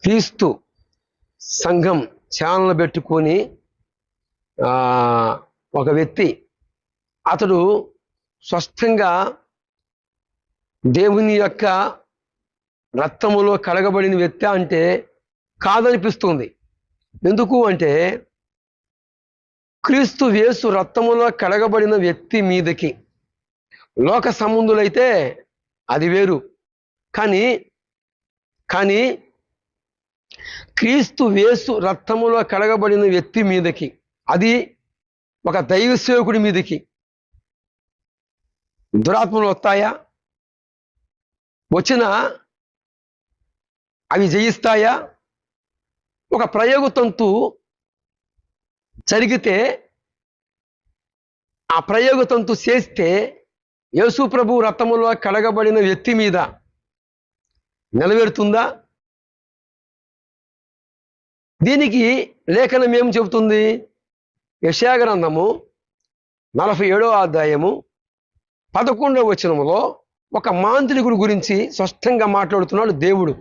క్రీస్తు సంఘం ఛానల్ పెట్టుకొని ఒక వ్యక్తి అతడు స్పష్టంగా దేవుని యొక్క రక్తములో కడగబడిన వ్యక్తి అంటే కాదనిపిస్తుంది. ఎందుకు అంటే క్రీస్తు యేసు రక్తములో కడగబడిన వ్యక్తి మీదకి లోక సంబంధులైతే అది వేరు, కానీ క్రీస్తు యేసు రక్తములో కడగబడిన వ్యక్తి మీదకి, అది ఒక దైవ సేవకుడి మీదకి దురాత్మలు వస్తాయా? వచ్చినా అవి జయిస్తాయా? ఒక ప్రయోగ తంతు జరిగితే ఆ ప్రయోగ తంతు చేస్తే యేసు ప్రభు రక్తములో కడగబడిన వ్యక్తి మీద నెరవేరుతుందా? దీనికి లేఖనం ఏం చెబుతుంది? యెషయా గ్రంథము 47వ అధ్యాయము 11వ వచనములో ఒక మాంత్రికుడి గురించి స్పష్టంగా మాట్లాడుతున్నాడు దేవుడు.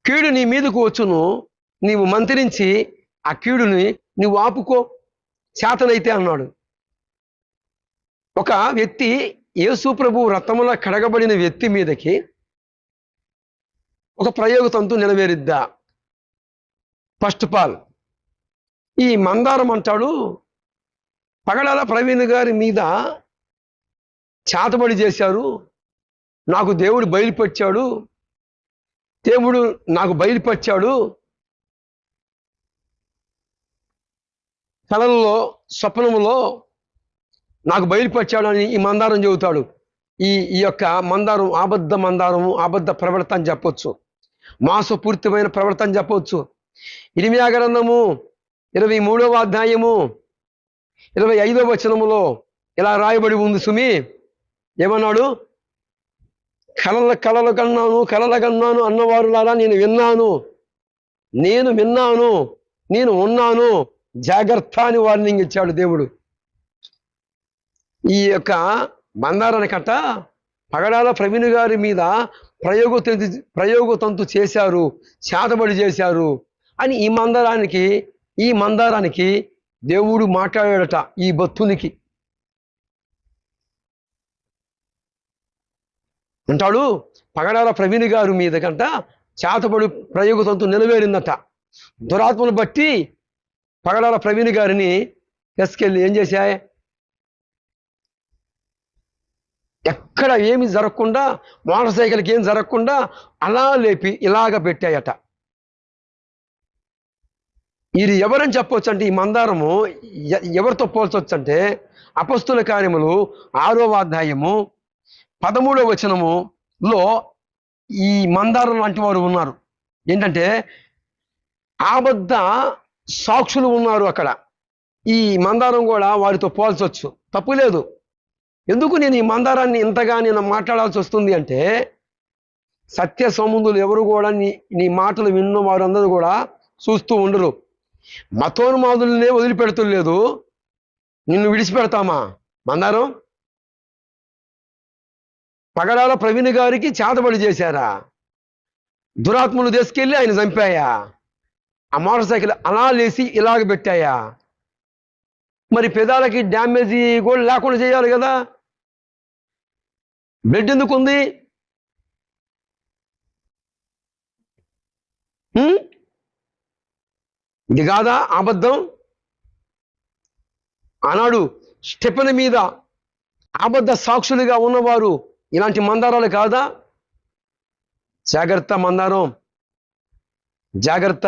కీడు నీ మీదకు వచ్చును, నీవు మంత్రించి ఆ కీడుని నువ్వు ఆపుకో చేతనైతే అన్నాడు. ఒక వ్యక్తి యేసు ప్రభు రక్తములో కడగబడిన వ్యక్తి మీదకి ఒక ప్రయోగ తంతు నెరవేరిద్దా? ఫస్ట్ ఆఫ్ ఆల్ ఈ మందారం అంటాడు, పగడాల ప్రవీణ్ గారి మీద చేతబడి చేశారు, నాకు దేవుడు బయలుపరిచాడు, దేవుడు నాకు బయలుపరిచాడు, కళల్లో స్వప్నములో నాకు బయలుపరిచాడు అని ఈ మందారం చెబుతాడు. ఈ యొక్క మందారం అబద్ధ ప్రవర్తన అని చెప్పొచ్చు, మోసపూరితమైన ప్రవర్తన చెప్పవచ్చు. ఇర్మీయా గ్రంథము 23వ అధ్యాయము 25వ వచనములో ఇలా రాయబడి ఉంది సుమి. ఏమన్నాడు? కలలు కన్నాను అన్నవారులారా నేను విన్నాను, నేను ఉన్నాను, జాగ్రత్త అని వార్నింగ్ ఇచ్చాడు దేవుడు. ఈ యొక్క మందారానికట పగడాల ప్రవీణ్ గారి మీద ప్రయోగ తంతు చేశారు, చేతబడి చేశారు అని ఈ మందారానికి దేవుడు మాట్లాడాడట. ఈ భక్తునికి అంటాడు, పగడాల ప్రవీణ్ గారి మీద కంట చేతబడి ప్రయోగ తంతు నెరవేరిందట. దురాత్మను బట్టి పగడాల ప్రవీణ్ గారిని తీసుకెళ్ళి ఏం చేశాయి? ఎక్కడ ఏమి జరగకుండా, మోటార్ సైకిల్కి ఏం జరగకుండా అలా లేపి ఇలాగ పెట్టాయట. ఇది ఎవరని చెప్పవచ్చు అంటే, ఈ మందారము ఎవరితో పోల్చవచ్చు అంటే, అపొస్తలుల కార్యములు 6వ అధ్యాయము 13వ వచనములో ఈ మందారం లాంటి వారు ఉన్నారు. ఏంటంటే అబద్ధ సాక్షులు ఉన్నారు అక్కడ. ఈ మందారం కూడా వారితో పోల్చవచ్చు, తప్పు లేదు. ఎందుకు నేను ఈ మందారాన్ని ఇంతగా నేను మాట్లాడాల్సి వస్తుంది అంటే, సత్య సంబంధులు ఎవరు కూడా నీ మాటలు విన్న వారందరూ కూడా చూస్తూ ఉండరు. మతోన్మాదులనే వదిలిపెడుతులేదు, నిన్ను విడిచిపెడతామా? మందారం పగడాల ప్రవీణ్ గారికి చేతబడి చేశారా? దురాత్మలు తీసుకెళ్ళి ఆయన చంపాయా? ఆ మోటార్ సైకిల్ అలా లేసి ఇలాగ పెట్టాయా? మరి పెదాలకి డ్యామేజీ కూడా లేకుండా చేయాలి కదా. బ్లడ్ ఎందుకు ఉంది? ఇది కాదా అబద్ధం? ఆనాడు స్టెఫెను మీద అబద్ధ సాక్షులుగా ఉన్నవారు ఇలాంటి మందారాలు కాదా? జాగ్రత్త మందారం, జాగ్రత్త.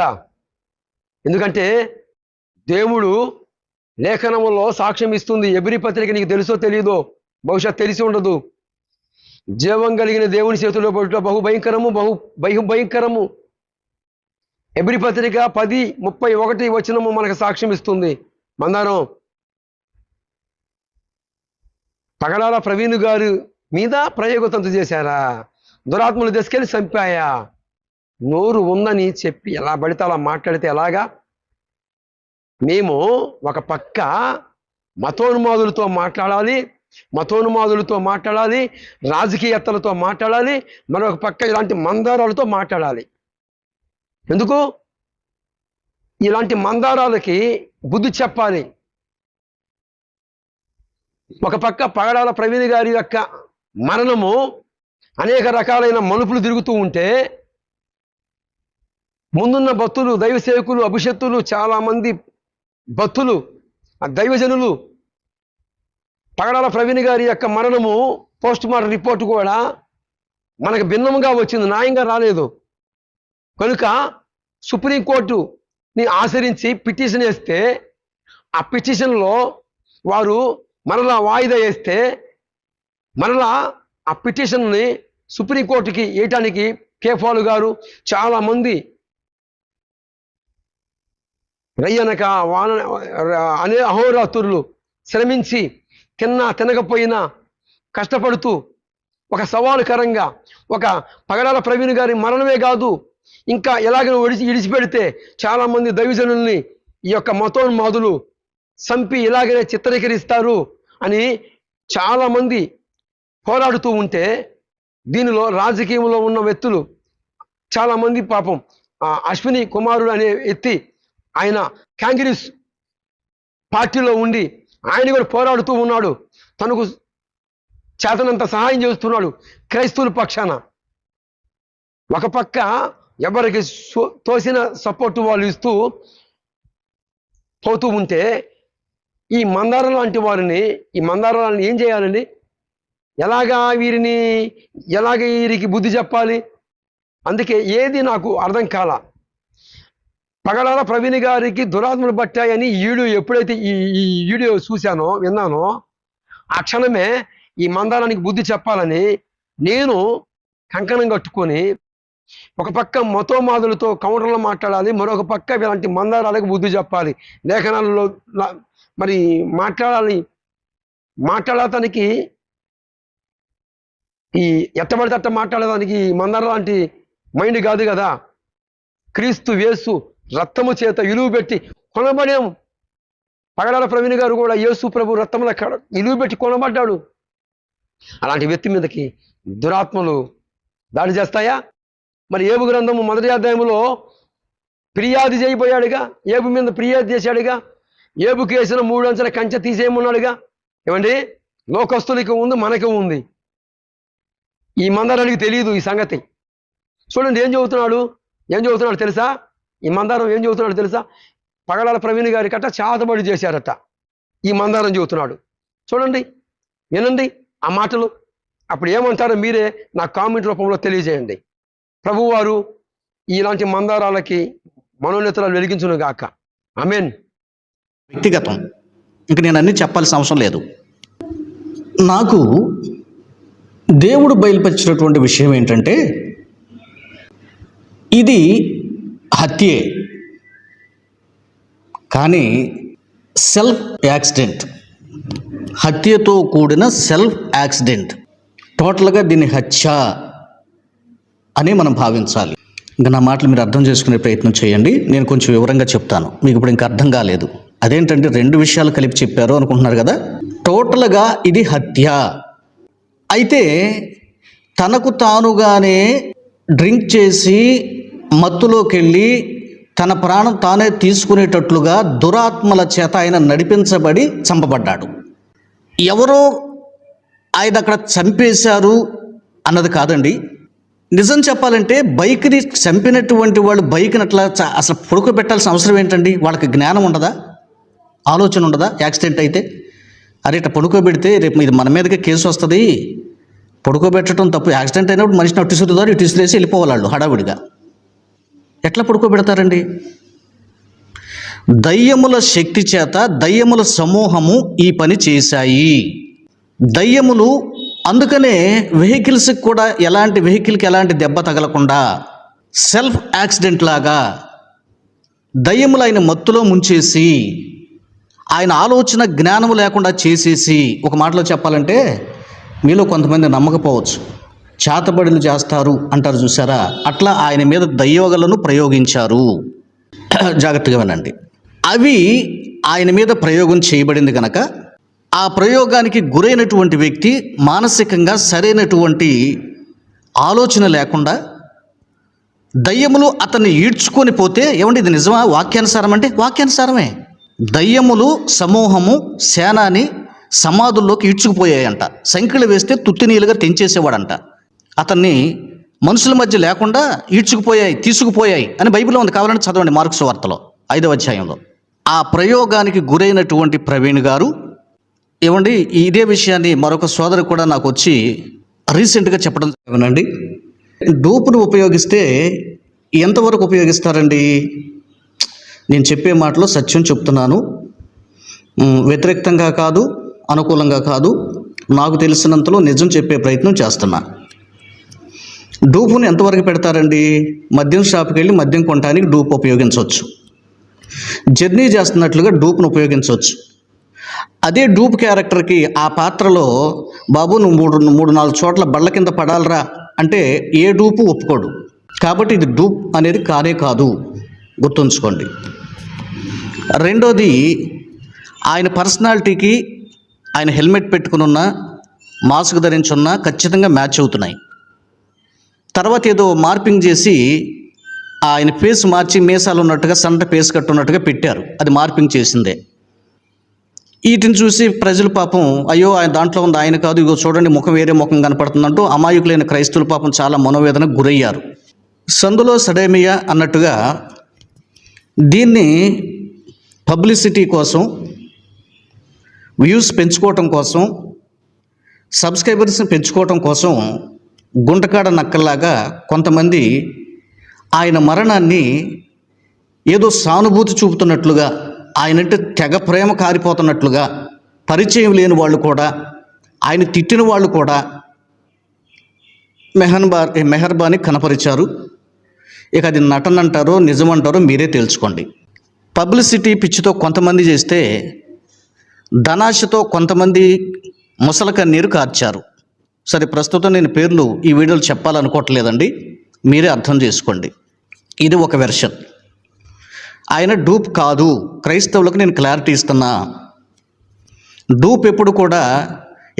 ఎందుకంటే దేవుడు లేఖనములో సాక్ష్యం ఇస్తుంది. ఎబ్రీ పత్రిక నీకు తెలుసో తెలియదో, బహుశా తెలిసి ఉండదు. జీవం కలిగిన దేవుని చేతిలో పడుట బహుభయంకరము. ఎబ్రీ పత్రిక 10:31 వచనము మనకు సాక్ష్యం ఇస్తుంది. మందారం పగడాల ప్రవీణ్ గారు మీద ప్రయోగ తంతు చేశారా? దురాత్మలు తీసుకెళ్ళి చంపాయా? నోరు ఉందని చెప్పి ఎలా పడితే అలా మాట్లాడితే ఎలాగా? మేము ఒక పక్క మతోన్మాదులతో మాట్లాడాలి, రాజకీయత్తలతో మాట్లాడాలి, మరొక పక్క ఇలాంటి మందారాలతో మాట్లాడాలి. ఎందుకు? ఇలాంటి మందారాలకి బుద్ధి చెప్పాలి. ఒక పక్క పగడాల ప్రవీణ్ గారి యొక్క మరణము అనేక రకాలైన మలుపులు తిరుగుతూ ఉంటే, ముందున్న భక్తులు, దైవ సేవకులు, అభిషక్తులు, చాలామంది భక్తులు, దైవజనులు పగడాల ప్రవీణ్ గారి యొక్క మరణము పోస్ట్ మార్టం రిపోర్ట్ కూడా మనకు భిన్నంగా వచ్చింది, న్యాయంగా రాలేదు. కనుక సుప్రీంకోర్టుని ఆశ్రయించి పిటిషన్ వేస్తే, ఆ పిటిషన్లో వారు మరలా వాయిదా వేస్తే, మరలా ఆ పిటిషన్ని సుప్రీంకోర్టుకి వేయటానికి కేఫాలు గారు చాలామంది రయ్యనక అనే అహోరాత్రులు శ్రమించి తినకపోయినా కష్టపడుతూ ఒక సవాలుకరంగా, ఒక పగడాల ప్రవీణ్ గారి మరణమే కాదు, ఇంకా ఎలాగైనా విడిచిపెడితే చాలామంది దైవజనుల్ని ఈ యొక్క మతోన్మాదులు చంపి ఇలాగనే చిత్రీకరిస్తారు అని చాలామంది పోరాడుతూ ఉంటే, దీనిలో రాజకీయంలో ఉన్న వ్యక్తులు చాలామంది పాపం అశ్విని కుమారుడు అనే వ్యక్తి, ఆయన కాంగ్రెస్ పార్టీలో ఉండి ఆయన కూడా పోరాడుతూ ఉన్నాడు, తనకు చేతనంత సహాయం చేస్తున్నాడు క్రైస్తవుల పక్షాన. ఒక పక్క ఎవరికి తోసిన సపోర్టు వాళ్ళు ఇస్తూ పోతూ ఉంటే, ఈ మందారం లాంటి వారిని, ఈ మందారాలను ఏం చేయాలండి? ఎలాగా వీరికి బుద్ధి చెప్పాలి? అందుకే ఏది నాకు అర్థం కాల. పగడాల ప్రవీణ్ గారికి దురాత్మలు పట్టాయని ఎప్పుడైతే ఈ వీడియో చూశానో, విన్నానో, ఆ క్షణమే ఈ మందారానికి బుద్ధి చెప్పాలని నేను కంకణం కట్టుకొని, ఒక పక్క మతోమాదులతో కౌంటర్లో మాట్లాడాలి, మరొక పక్క ఇలాంటి మందారాలకు బుద్ధి చెప్పాలి. లేఖనాలలో మరి మాట్లాడటానికి ఈ ఎట్టబడితే అట్ట మాట్లాడడానికి మందారం లాంటి మైండ్ కాదు కదా. క్రీస్తు యేసు రక్తము చేత విలువ పెట్టి కొనబడాము. పగడాల ప్రవీణ్ గారు కూడా యేసు ప్రభు రక్తముల విలువ పెట్టి కొనబడ్డాడు. అలాంటి వ్యక్తి మీదకి దురాత్మలు దాడి చేస్తాయా? మరి ఏబు గ్రంథము 1వ అధ్యాయంలో ఫిర్యాదు చేయబోయాడుగా, ఏబు మీద ఫిర్యాదు చేశాడుగా, ఏబుకి వేసిన 3 అంచెల కంచె తీసేయమన్నాడుగా. ఏమండి, లోకస్తులకి ఉంది, మనకి ఉంది. ఈ మందారానికి తెలియదు ఈ సంగతి. చూడండి ఏం చెబుతున్నాడు తెలుసా? ఈ మందారం ఏం చెబుతున్నాడు తెలుసా? పగడాల ప్రవీణ్ గారి కట్ట చాతబడి చేశారట ఈ మందారం చెబుతున్నాడు. చూడండి, వినండి ఆ మాటలు. అప్పుడు ఏమంటారో మీరే నా కామెంట్ రూపంలో తెలియజేయండి. ప్రభువారు ఇలాంటి మందారాలకి మనోన్నతలు వెలిగించును గాక. ఆమేన్. వ్యక్తిగతం, ఇంక నేను అన్నీ చెప్పాల్సిన అవసరం లేదు. నాకు దేవుడు బయలుపరిచినటువంటి విషయం ఏంటంటే, ఇది హత్యే, కానీ సెల్ఫ్ యాక్సిడెంట్, హత్యతో కూడిన సెల్ఫ్ యాక్సిడెంట్. టోటల్గా దీన్ని హత్య అని మనం భావించాలి. ఇంకా నా మాటలు మీరు అర్థం చేసుకునే ప్రయత్నం చేయండి. నేను కొంచెం వివరంగా చెప్తాను, మీకు ఇప్పుడు ఇంకా అర్థం కాలేదు. అదేంటంటే 2 విషయాలు కలిపి చెప్పారు అనుకుంటున్నారు కదా. టోటల్గా ఇది హత్య. అయితే తనకు తానుగానే డ్రింక్ చేసి మత్తులోకి వెళ్ళి తన ప్రాణం తానే తీసుకునేటట్లుగా దురాత్మల చేత ఆయన నడిపించబడి చంపబడ్డాడు. ఎవరో ఆయన అక్కడ చంపేశారు అన్నది కాదండి. నిజం చెప్పాలంటే బైక్ని చంపినటువంటి వాళ్ళు బైక్ని అట్లా అసలు పడుకోబెట్టాల్సిన అవసరం ఏంటండి? వాళ్ళకి జ్ఞానం ఉండదా? ఆలోచన ఉండదా? యాక్సిడెంట్ అయితే అరే ఇట్లా పడుకోబెడితే రేపు ఇది మన మీదకే కేసు వస్తుంది, పడుకోబెట్టడం తప్పు. యాక్సిడెంట్ అయినప్పుడు మనిషిని అటు ఇసురుతారు, ఇటు ఇసురేసి వెళ్ళిపోవాలి హడావిడిగా. ఎట్లా పడుకోబెడతారండి? దయ్యముల శక్తి చేత దయ్యముల సమూహము ఈ పని చేశాయి. దయ్యములు అందుకనే వెహికల్స్కి కూడా ఎలాంటి వెహికల్కి ఎలాంటి దెబ్బ తగలకుండా సెల్ఫ్ యాక్సిడెంట్ లాగా దయ్యములు ఆయన మత్తులో ముంచేసి ఆయన ఆలోచన జ్ఞానము లేకుండా చేసేసి, ఒక మాటలో చెప్పాలంటే మీలో కొంతమంది నమ్మకపోవచ్చు, చేతబడులు చేస్తారు అంటారు చూసారా, అట్లా ఆయన మీద దయ్యోగలను ప్రయోగించారు. జాగ్రత్తగా వినండి. అవి ఆయన మీద ప్రయోగం చేయబడింది కనుక ఆ ప్రయోగానికి గురైనటువంటి వ్యక్తి మానసికంగా సరైనటువంటి ఆలోచన లేకుండా దయ్యములు అతన్ని ఈడ్చుకొని పోతే, ఏమండి ఇది నిజమా? వాక్యానుసారం అంటే వాక్యానుసారమే. దయ్యములు సమూహము సేనాని సమాధుల్లోకి ఈడ్చుకుపోయాయంట. సంఖ్యలు వేస్తే తుత్తినీలుగా తెంచేసేవాడంట. అతన్ని మనుషుల మధ్య లేకుండా ఈడ్చుకుపోయాయి, తీసుకుపోయాయి అని బైబిల్లో ఉంది. కావాలంటే చదవండి, మార్కు సువార్తలో 5వ అధ్యాయంలో. ఆ ప్రయోగానికి గురైనటువంటి ప్రవీణ్ గారు, ఏమండి ఇదే విషయాన్ని మరొక సోదరు కూడా నాకు వచ్చి రీసెంట్గా చెప్పడం జరిగిందండి. డూపును ఉపయోగిస్తే ఎంతవరకు ఉపయోగిస్తారండి? నేను చెప్పే మాటలో సత్యం చెప్తున్నాను, వ్యతిరేక్తంగా కాదు, అనుకూలంగా కాదు, నాకు తెలిసినంతలో నిజం చెప్పే ప్రయత్నం చేస్తున్నా. డూపుని ఎంతవరకు పెడతారండి? మద్యం షాప్కి వెళ్ళి మద్యం కొనడానికి డూప్ ఉపయోగించవచ్చు. జర్నీ చేస్తున్నట్లుగా డూప్ను ఉపయోగించవచ్చు. అదే డూప్ క్యారెక్టర్కి ఆ పాత్రలో, బాబు నువ్వు మూడు నాలుగు చోట్ల బళ్ళ కింద పడాలరా అంటే ఏ డూపు ఒప్పుకోడు. కాబట్టి ఇది డూప్ అనేది కానే కాదు, గుర్తుంచుకోండి. రెండోది, ఆయన పర్సనాలిటీకి ఆయన హెల్మెట్ పెట్టుకున్న, మాస్క్ ధరించున్న ఖచ్చితంగా మ్యాచ్ అవుతున్నాయి. తర్వాత ఏదో మార్పింగ్ చేసి ఆయన ఫేస్ మార్చి మీసాలు ఉన్నట్టుగా సన్నటి ఫేస్ కట్టున్నట్టుగా పెట్టారు, అది మార్పింగ్ చేసిందే. వీటిని చూసి ప్రజలు పాపం, అయ్యో ఆయన దాంట్లో ఉంది, ఆయన కాదు, ఇగో చూడండి ముఖం వేరే ముఖం కనపడుతుందంటూ అమాయకులైన క్రైస్తవులు పాపం చాలా మనోవేదనకు గురయ్యారు. సందులో సడేమియా అన్నట్టుగా దీన్ని పబ్లిసిటీ కోసం, వ్యూస్ పెంచుకోవటం కోసం, సబ్స్క్రైబర్స్ని పెంచుకోవటం కోసం గుంటకాడ నక్కల్లాగా కొంతమంది ఆయన మరణాన్ని ఏదో సానుభూతి చూపుతున్నట్లుగా, ఆయనంటే తెగ ప్రేమ కారిపోతున్నట్లుగా, పరిచయం లేని వాళ్ళు కూడా, ఆయన తిట్టిన వాళ్ళు కూడా మెహర్బాని కనపరిచారు. ఇక అది నటన అంటారో నిజమంటారో మీరే తెలుసుకోండి. పబ్లిసిటీ పిచ్చితో కొంతమంది చేస్తే, ధనాశతో కొంతమంది ముసల కన్నీరు కార్చారు. సరే, ప్రస్తుతం నేను పేర్లు ఈ వీడియోలు చెప్పాలనుకోవట్లేదండి, మీరే అర్థం చేసుకోండి. ఇది ఒక వెర్షన్. ఆయన డూప్ కాదు, క్రైస్తవులకు నేను క్లారిటీ ఇస్తున్నా. డూప్ ఎప్పుడు కూడా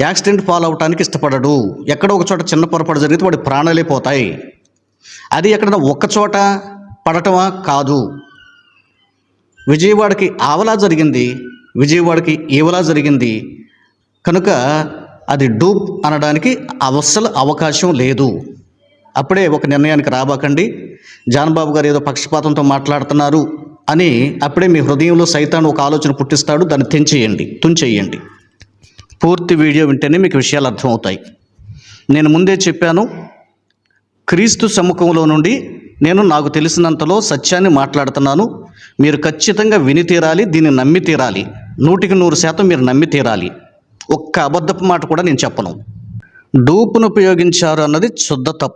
యాక్సిడెంట్ ఫాలో అవటానికి ఇష్టపడడు. ఎక్కడో ఒక చోట చిన్న పొరపాటు జరిగితే వాడి ప్రాణాలే పోతాయి. అది ఎక్కడైనా ఒక్క చోట పడటమా? కాదు. విజయవాడకి ఆవలా జరిగింది, విజయవాడకి ఈవలా జరిగింది కనుక అది డూప్ అనడానికి అసలు అవకాశం లేదు. అప్పుడే ఒక నిర్ణయానికి రాబాకండి. జాన్బాబు గారు ఏదో పక్షపాతంతో మాట్లాడుతున్నారు అని అప్పుడే మీ హృదయంలో సైతాను ఒక ఆలోచన పుట్టిస్తాడు, దాన్ని తుంచేయండి. పూర్తి వీడియో వింటేనే మీకు విషయాలు అర్థమవుతాయి. నేను ముందే చెప్పాను, క్రీస్తు సముఖంలో నుండి నేను నాకు తెలిసినంతలో సత్యాన్ని మాట్లాడుతున్నాను. మీరు ఖచ్చితంగా విని తీరాలి, దీన్ని నమ్మి తీరాలి. 100% మీరు నమ్మి తీరాలి. ఒక్క అబద్ధపు మాట కూడా నేను చెప్పను. డూపును ఉపయోగించారు అన్నది శుద్ధ తప్పు.